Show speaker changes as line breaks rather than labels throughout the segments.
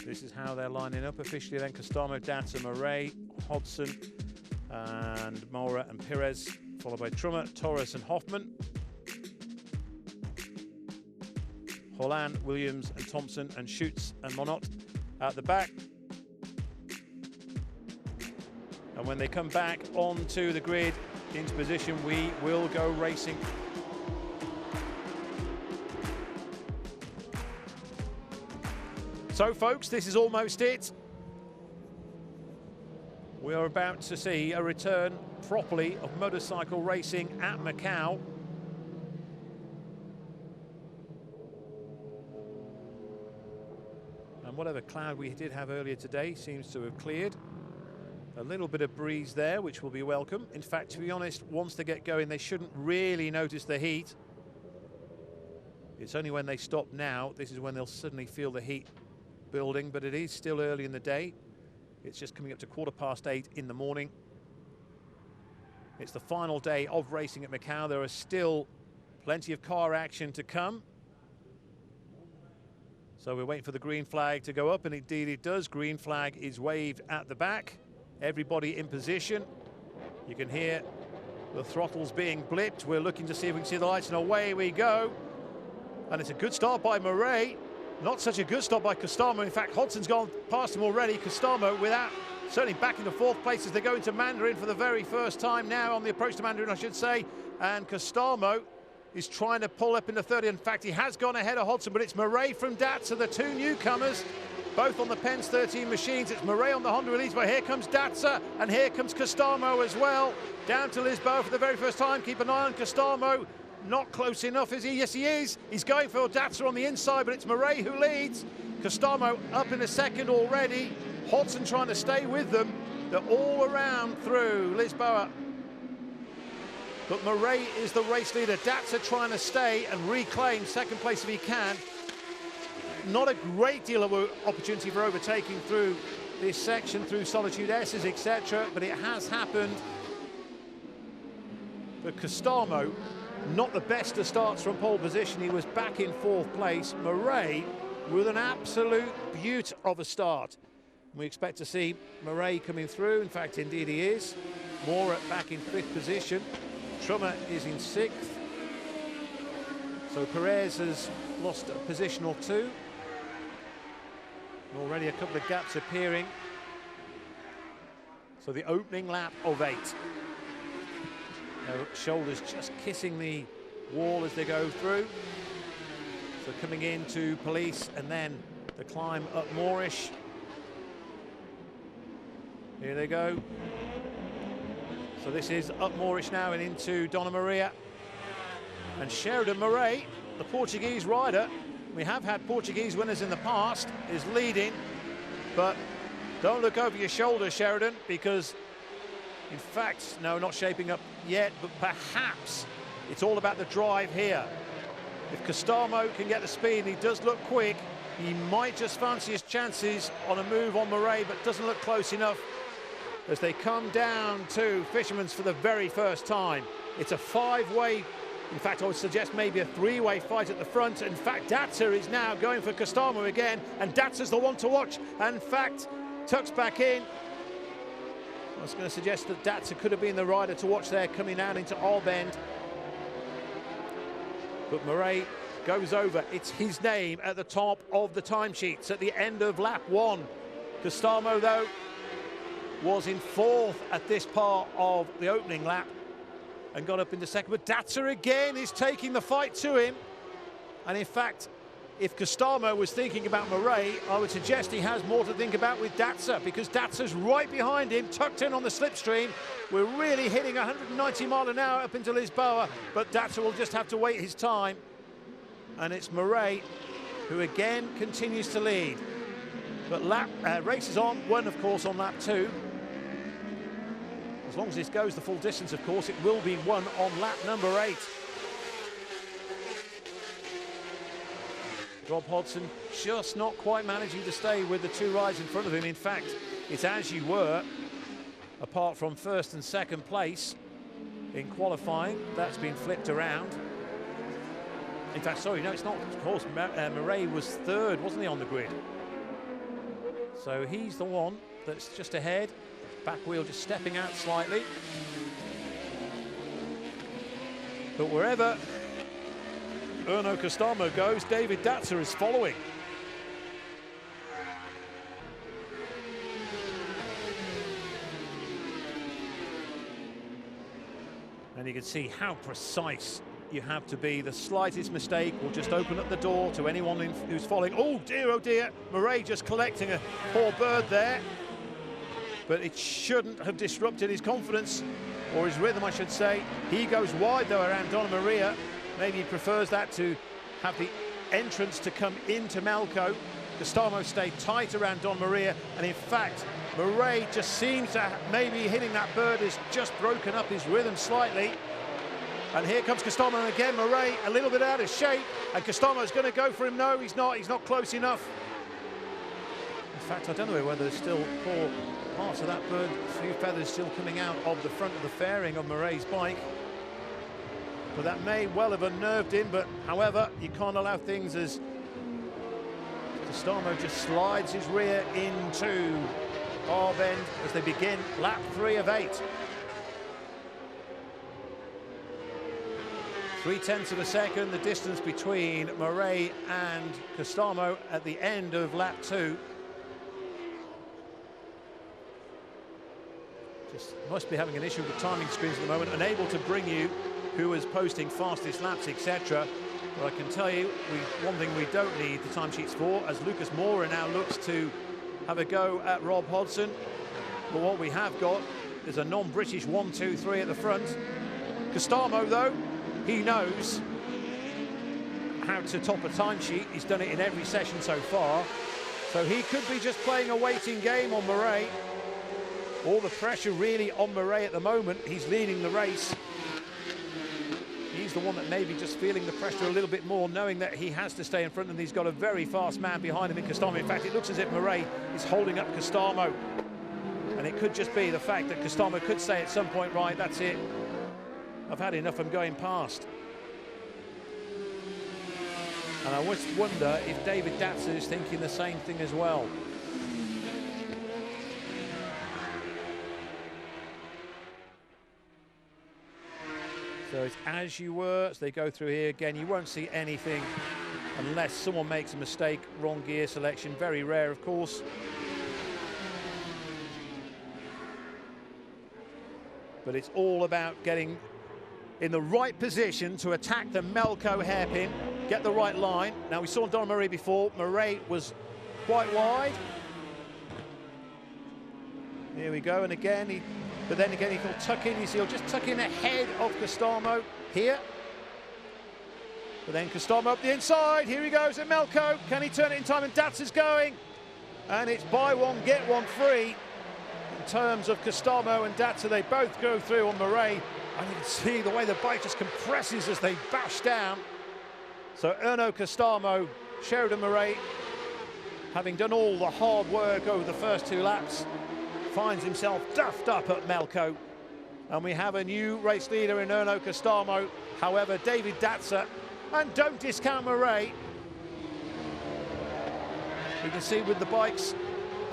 This is how they're lining up officially then. Costamo, Datsa, Murray, Hodson, and Mora and Perez, followed by Trummer, Torres and Hoffman. Holland, Williams and Thompson and Schutz and Monot at the back. And when they come back onto the grid into position, we will go racing. So folks, this is almost it. We are about to see a return properly of motorcycle racing at Macau. And whatever cloud we did have earlier today seems to have cleared. A little bit of breeze there, which will be welcome. In fact, to be honest, once they get going, they shouldn't really notice the heat. It's only when they stop now, this is when they'll suddenly feel the heat building, but it is still early in the day. It's just coming up to 8:15 in the morning. It's the final day of racing at Macau. There are still plenty of car action to come. So we're waiting for the green flag to go up, and indeed it does. Green flag is waved at the back. Everybody in position. You can hear the throttles being blipped. We're looking to see if we can see the lights, and away we go. And it's a good start by Murray. Not such a good start by Costamo. In fact, Hodson's gone past him already. Costamo without, certainly back into fourth place as they go into Mandarin for the very first time now, on the approach to Mandarin, I should say. And Costamo is trying to pull up into 30. In fact, he has gone ahead of Hodson, but it's Murray from Datsa, the two newcomers, both on the Pence 13 machines. It's Murray on the Honda Elite, but here comes Datsa, and here comes Costamo as well. Down to Lisboa for the very first time. Keep an eye on Costamo. Not close enough, is he? Yes, he is. He's going for Datsa on the inside, but it's Murray who leads. Costamo up in a second already. Hodson trying to stay with them. They're all around through Lisboa. But Murray is the race leader. Datsa trying to stay and reclaim second place if he can. Not a great deal of opportunity for overtaking through this section, through Solitude S's, etc., but it has happened. But Costamo, not the best of starts from pole position. He was back in fourth place. Murray with an absolute beaut of a start. We expect to see Murray coming through. In fact, indeed he is. Mora back in fifth position. Trummer is in sixth. So Perez has lost a position or two. Already a couple of gaps appearing. So the opening lap of 8. Shoulders just kissing the wall as they go through. So coming into Police and then the climb up Moorish. Here they go. So this is up Moorish now and into Donna Maria. And Sheridan Murray, the Portuguese rider, we have had Portuguese winners in the past, is leading. But don't look over your shoulder, Sheridan, because in fact, no, not shaping up yet, but perhaps it's all about the drive here. If Costamo can get the speed, and he does look quick, he might just fancy his chances on a move on Murray, but doesn't look close enough as they come down to Fisherman's for the very first time. It's a 5-way, in fact, I would suggest maybe a 3-way fight at the front. In fact, Datsa is now going for Costamo again, and Datsa's the one to watch. And in fact, tucks back in. I was going to suggest that Datsa could have been the rider to watch there coming out into Albend. But Murray goes over. It's his name at the top of the timesheets at the end of lap 1. Costamo, though, was in fourth at this part of the opening lap and got up into second. But Datsa again is taking the fight to him. And in fact, if Costamo was thinking about Murray, I would suggest he has more to think about with Datsa, because Datsa's right behind him, tucked in on the slipstream. We're really hitting 190 miles an hour up into Lisboa, but Datsa will just have to wait his time. And it's Murray who again continues to lead. But race is on, one of course on lap 2. As long as this goes the full distance, of course, it will be one on lap number 8. Rob Hodson just not quite managing to stay with the two riders in front of him. In fact, it's as you were, apart from first and second place in qualifying. That's been flipped around. In fact, sorry, no, it's not. Of course, Murray was third, wasn't he, on the grid? So he's the one that's just ahead. Back wheel just stepping out slightly. But wherever Erno Costamo goes, David Datzer is following. And you can see how precise you have to be. The slightest mistake will just open up the door to anyone who's following. Oh dear, Murray just collecting a poor bird there. But it shouldn't have disrupted his confidence, or his rhythm, I should say. He goes wide, though, around Donna Maria. Maybe he prefers that to have the entrance to come into Melco. Costamo stayed tight around Donna Maria, and in fact, Murray just seems to maybe hitting that bird has just broken up his rhythm slightly. And here comes Costamo, and again, Murray a little bit out of shape, and Costamo's going to go for him. No, he's not close enough. In fact, I don't know whether there's still poor parts of that bird, a few feathers still coming out of the front of the fairing of Murray's bike. But that may well have unnerved him, but however, you can't allow things as Costamo just slides his rear into Arbend as they begin lap 3 of 8. 0.3 of a second, the distance between Murray and Costamo at the end of lap 2. Just must be having an issue with the timing screens at the moment, unable to bring you who is posting fastest laps, etc. But I can tell you, one thing we don't need the timesheets for, as Lucas Mora now looks to have a go at Rob Hodson. But what we have got is a non-British 1, 2, 3 at the front. Costamo, though, he knows how to top a timesheet. He's done it in every session so far. So he could be just playing a waiting game on Murray. All the pressure really on Murray at the moment. He's leading the race. He's the one that may be just feeling the pressure a little bit more, knowing that he has to stay in front, and he's got a very fast man behind him in Costamo. In fact, it looks as if Murray is holding up Costamo. And it could just be the fact that Costamo could say at some point, right, that's it. I've had enough, I'm going past. And I just wonder if David Datzer is thinking the same thing as well. So it's as you were, as they go through here again, you won't see anything unless someone makes a mistake, wrong gear selection, very rare of course. But it's all about getting in the right position to attack the Melco hairpin, get the right line. Now we saw Donna Murray before, Murray was quite wide. Here we go, and again, but then again he'll tuck in, you see, he'll just tuck in ahead of Costamo here. But then Costamo up the inside, here he goes at Melco, can he turn it in time? And Datzer's going, and it's buy one, get one free. In terms of Costamo and Datzer, they both go through on Murray, and you can see the way the bike just compresses as they bash down. So Erno Costamo, Sheridan Murray, having done all the hard work over the first 2 laps, finds himself duffed up at Melco, and we have a new race leader in Erno Costamo. However, David Datzer, and don't discount Murray. You can see with the bikes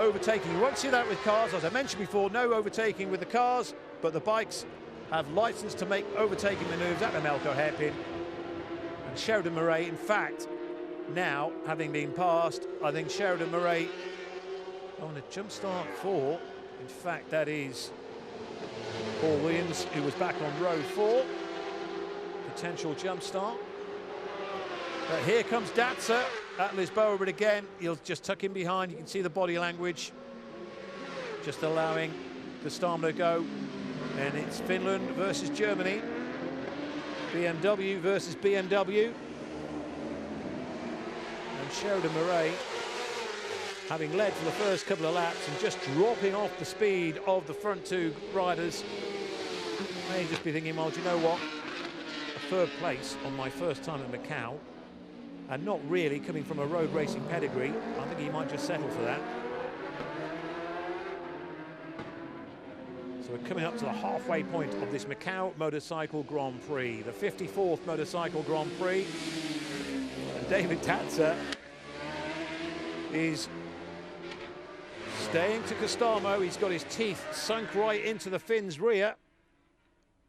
overtaking, you won't see that with cars, as I mentioned before, no overtaking with the cars, but the bikes have license to make overtaking manoeuvres at the Melco hairpin. And Sheridan Murray, in fact, now having been passed, I think Sheridan Murray on a jump start for, in fact, that is Paul Williams, who was back on row 4. Potential jump start. But here comes Datzer at Lisboa, but again, he'll just tuck in behind. You can see the body language, just allowing Costamo to go. And it's Finland versus Germany. BMW versus BMW. And Sheridan Murray, having led for the first couple of laps and just dropping off the speed of the front 2 riders, may just be thinking, well, do you know what? A 3rd place on my first time at Macau, and not really coming from a road racing pedigree, I think he might just settle for that. So we're coming up to the halfway point of this Macau Motorcycle Grand Prix, the 54th Motorcycle Grand Prix. And David Datzer is Staying to Costamo, he's got his teeth sunk right into the Finn's rear.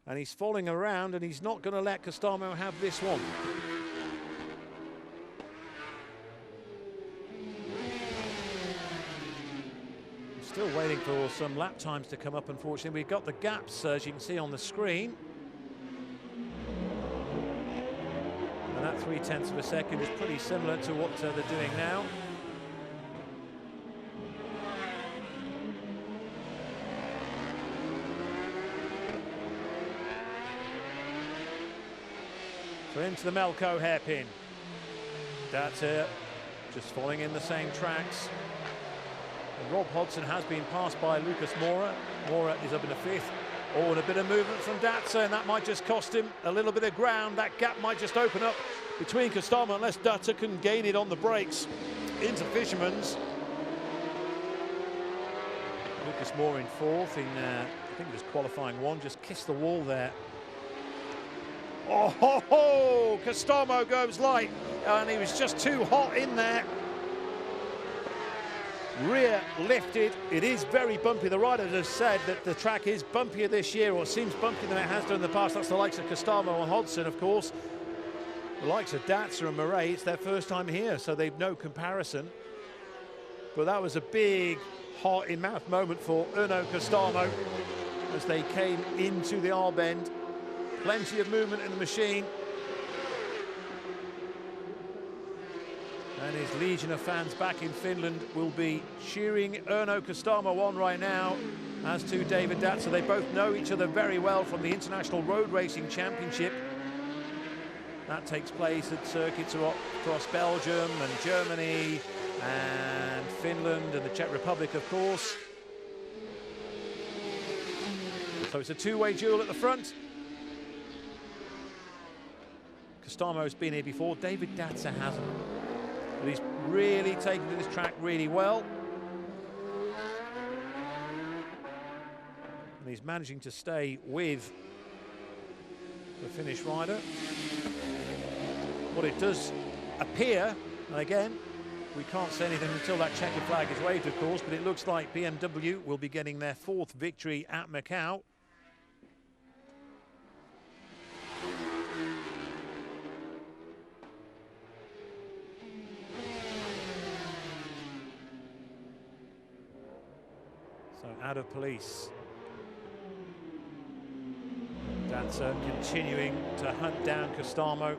And he's falling around, and he's not going to let Costamo have this one. Still waiting for some lap times to come up, unfortunately. We've got the gaps, as you can see on the screen. And that 0.3 of a second is pretty similar to what they're doing now. So into the Melco hairpin. That's it. Just following in the same tracks. And Rob Hodson has been passed by Lucas Mora. Mora is up in the 5th. Oh, and a bit of movement from Datsa, and that might just cost him a little bit of ground. That gap might just open up between Costamo unless Datsa can gain it on the brakes into Fisherman's. Lucas Mora in 4th in, I think it was qualifying 1, just kissed the wall there. Oh, ho, ho! Costamo goes light, and he was just too hot in there. Rear lifted. It is very bumpy. The riders have said that the track is bumpier this year, or seems bumpier than it has done in the past. That's the likes of Costamo and Hodson, of course. The likes of Datsa and Murray, it's their first time here, so they've no comparison. But that was a big heart-in-mouth moment for Erno Costamo as they came into the R bend. Plenty of movement in the machine. And his legion of fans back in Finland will be cheering Erno Costamo on right now, as to David Datsa. They both know each other very well from the International Road Racing Championship. That takes place at circuits across Belgium and Germany and Finland and the Czech Republic, of course. So it's a two-way duel at the front. Costamo's been here before, David Datsa hasn't. But he's really taken to this track really well. And he's managing to stay with the Finnish rider. What it does appear, and again, we can't say anything until that checkered flag is waved, of course, but it looks like BMW will be getting their 4th victory at Macau. So out of police. Datsa continuing to hunt down Costamo.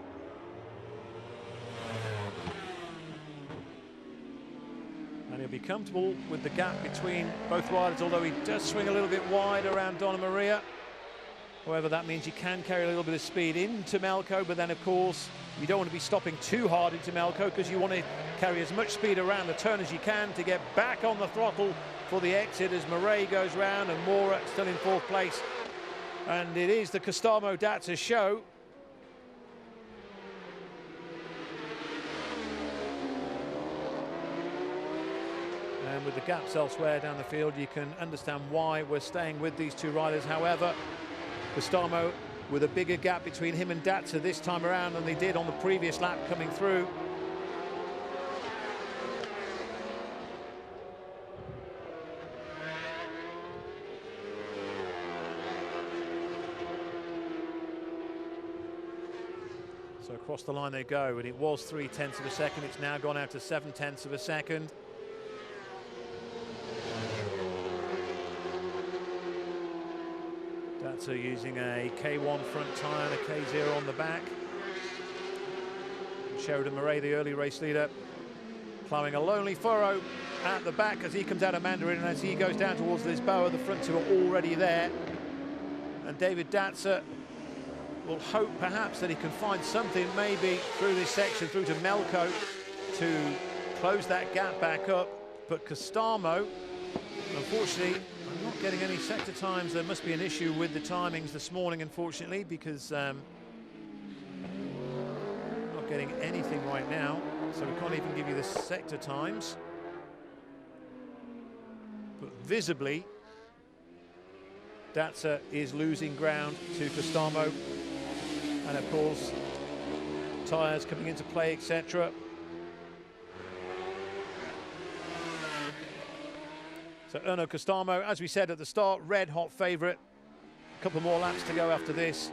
And he'll be comfortable with the gap between both riders, although he does swing a little bit wide around Donna Maria. However, that means you can carry a little bit of speed into Melco, but then, of course, you don't want to be stopping too hard into Melco because you want to carry as much speed around the turn as you can to get back on the throttle for the exit as Murray goes round and Mora still in 4th place. And it is the Costamo Datsa show. And with the gaps elsewhere down the field, you can understand why we're staying with these two riders. However, Costamo with a bigger gap between him and Datsa this time around than they did on the previous lap coming through. So across the line they go, and it was 0.3 of a second. It's now gone out to 0.7 of a second. Datsa using a K1 front tyre and a K0 on the back. Sheridan Murray, the early race leader, ploughing a lonely furrow at the back as he comes out of Mandarin, and as he goes down towards Lisboa, the front two are already there. And David Datsa will hope perhaps that he can find something maybe through this section, through to Melco, to close that gap back up. But Costamo, unfortunately, I'm not getting any sector times. There must be an issue with the timings this morning, unfortunately, because I'm not getting anything right now. So we can't even give you the sector times. But visibly, Datsa is losing ground to Costamo. And of course, tyres coming into play, etc. So Erno Costamo, as we said at the start, red hot favourite. A couple more laps to go after this.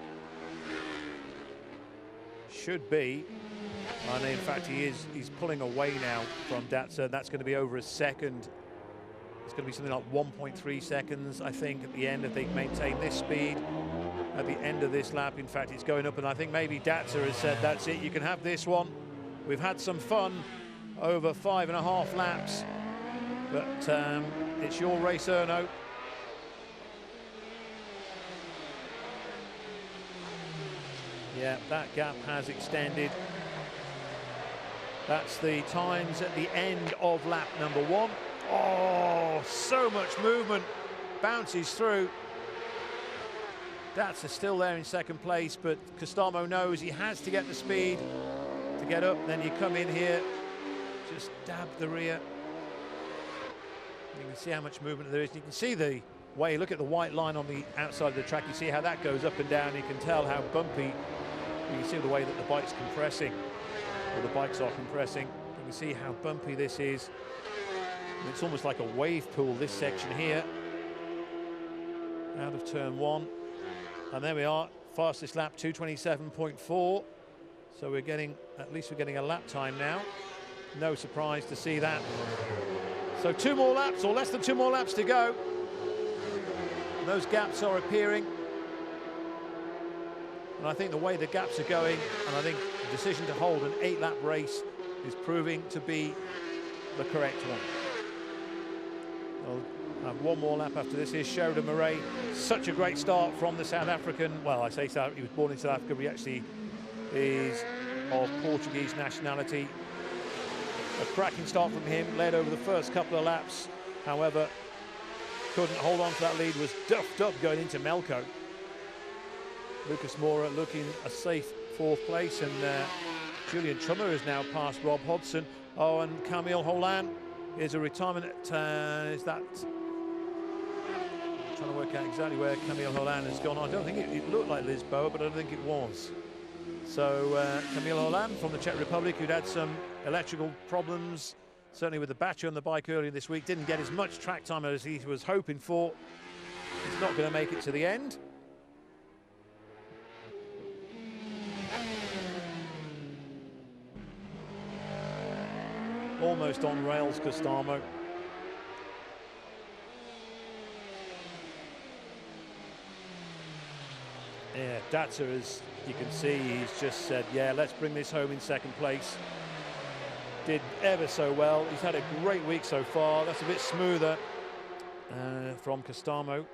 Should be, and in fact he's pulling away now from Datsun. That's going to be over a second. It's going to be something like 1.3 seconds, I think, at the end, if they maintain this speed at the end of this lap. In fact, it's going up, and I think maybe Datsun has said, that's it, you can have this one. We've had some fun over 5.5 laps, but it's your race, Erno. Yeah, that gap has extended. That's the times at the end of lap number 1. Oh, so much movement, bounces through. Datsun still there in second place, but Costamo knows he has to get the speed to get up. Then you come in here, just dab the rear. You can see how much movement there is. You can see the way, look at the white line on the outside of the track. You see how that goes up and down. You can tell how bumpy. You can see the way that the bike's compressing, or the bikes are compressing. You can see how bumpy this is. And it's almost like a wave pool, this section here. Out of turn 1. And there we are, fastest lap, 2:27.4. So we're getting, at least we're getting a lap time now. No surprise to see that. So 2 more laps, or less than 2 more laps to go. And those gaps are appearing. And I think the way the gaps are going, and I think the decision to hold an 8-lap race is proving to be the correct one. We'll have 1 more lap after this. Here's Sheridan Murray. Such a great start from the South African. Well, I say South, he was born in South Africa, but he actually is of Portuguese nationality. A cracking start from him, led over the first couple of laps. However, couldn't hold on to that lead, was duffed up going into Melco. Lucas Mora looking a safe 4th place, and Julian Trummer has now passed Rob Hodson. Oh, and Camille Holland is a retirement. Is that? I'm trying to work out exactly where Camille Holland has gone. I don't think it looked like Lisboa, but I don't think it was. So Camille Holland from the Czech Republic, who'd had some electrical problems, certainly with the battery on the bike earlier this week, didn't get as much track time as he was hoping for. He's not going to make it to the end. Almost on rails, Costamo. Yeah, Datsun, as you can see, he's just said, yeah, let's bring this home in second place. Did ever so well. He's had a great week so far. That's a bit smoother from Costamo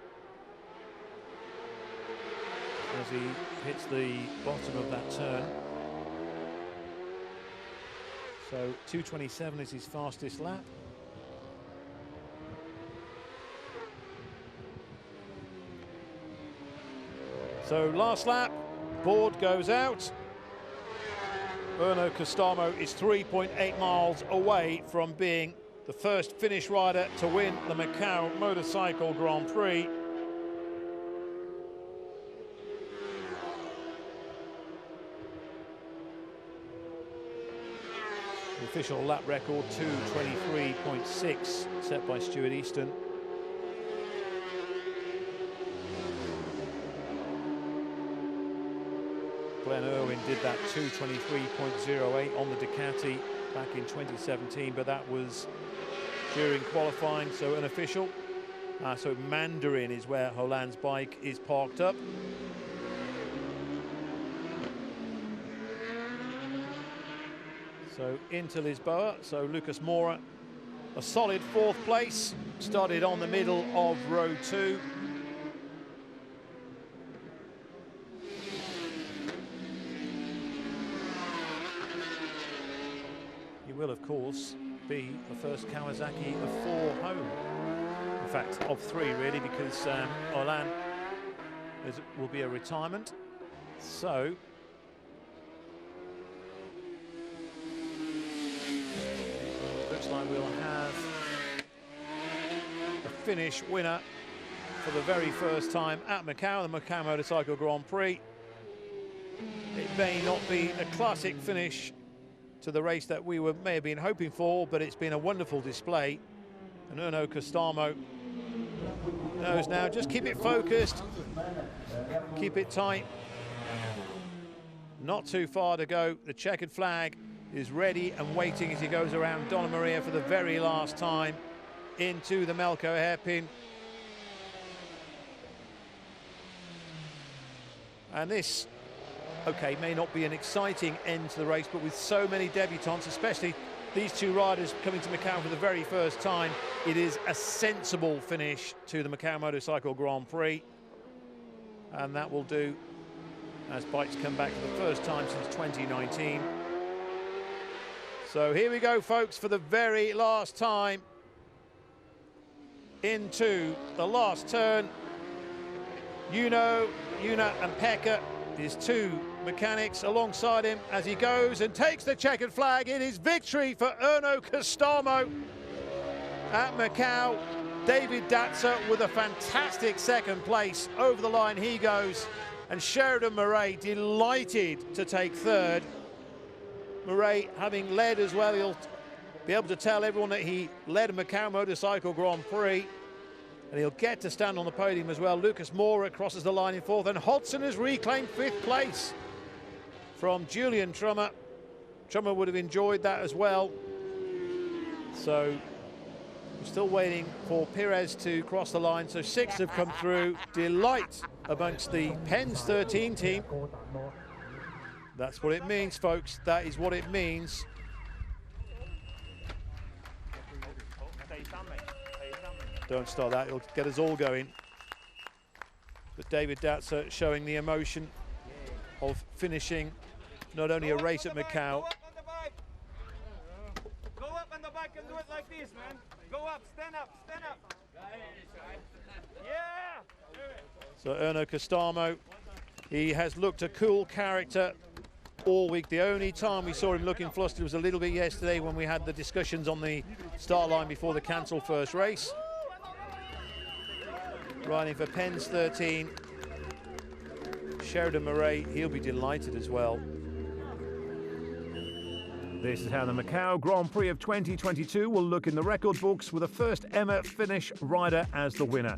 as he hits the bottom of that turn. So 2:27 is his fastest lap. So last lap, board goes out. Erno Costamo is 3.8 miles away from being the first Finnish rider to win the Macau Motorcycle Grand Prix. The official lap record, 2:23.6, set by Stuart Easton. Glenn Irwin did that 2:23.08 on the Ducati back in 2017, but that was during qualifying, so unofficial. So Mandarin is where Holland's bike is parked up. So into Lisboa, so Lucas Mora, a solid 4th place, started on the middle of row 2. He will, of course, be the first Kawasaki of 4 home. In fact, of 3 really, because Holland will be a retirement. So like we'll have a Finnish winner for the very first time at Macau, the Macau Motorcycle Grand Prix. It may not be a classic finish to the race that we may have been hoping for, but it's been a wonderful display. And Erno Costamo Nose now, just keep it focused, keep it tight. Not too far to go. The checkered flag is ready and waiting as he goes around Donna Maria for the very last time into the Melco hairpin. And this, okay, may not be an exciting end to the race, but with so many debutants, especially these two riders coming to Macau for the very first time, it is a sensible finish to the Macau Motorcycle Grand Prix. And that will do as bikes come back for the first time since 2019. So here we go, folks, for the very last time into the last turn. Una and Pekka, his two mechanics alongside him as he goes and takes the checkered flag. It is victory for Erno Costamo at Macau. David Datzer with a fantastic second place. Over the line he goes, and Sheridan Murray delighted to take third. Murray having led as well, he'll be able to tell everyone that he led a Macau Motorcycle Grand Prix, and he'll get to stand on the podium as well. Lucas Mora crosses the line in fourth, and Hodson has reclaimed fifth place from Julian Trummer. Trummer would have enjoyed that as well. So we're still waiting for Perez to cross the line. So six have come through. Delight amongst the Pens 13 team. That's what it means, folks. That is what it means. Don't start that, it'll get us all going. But David Datzer showing the emotion of finishing not only a race at Macau.
Go up on the bike and do it like this, man. Go up, stand up, stand up. Yeah!
So Erno Costamo, he has looked a cool character all week. The only time we saw him looking flustered was a little bit yesterday when we had the discussions on the start line before the cancelled first race. Riding for Pens 13, Sheridan Murray, he'll be delighted as well.
This is how the Macau Grand Prix of 2022 will look in the record books, with the first Emma Finnish rider as the winner.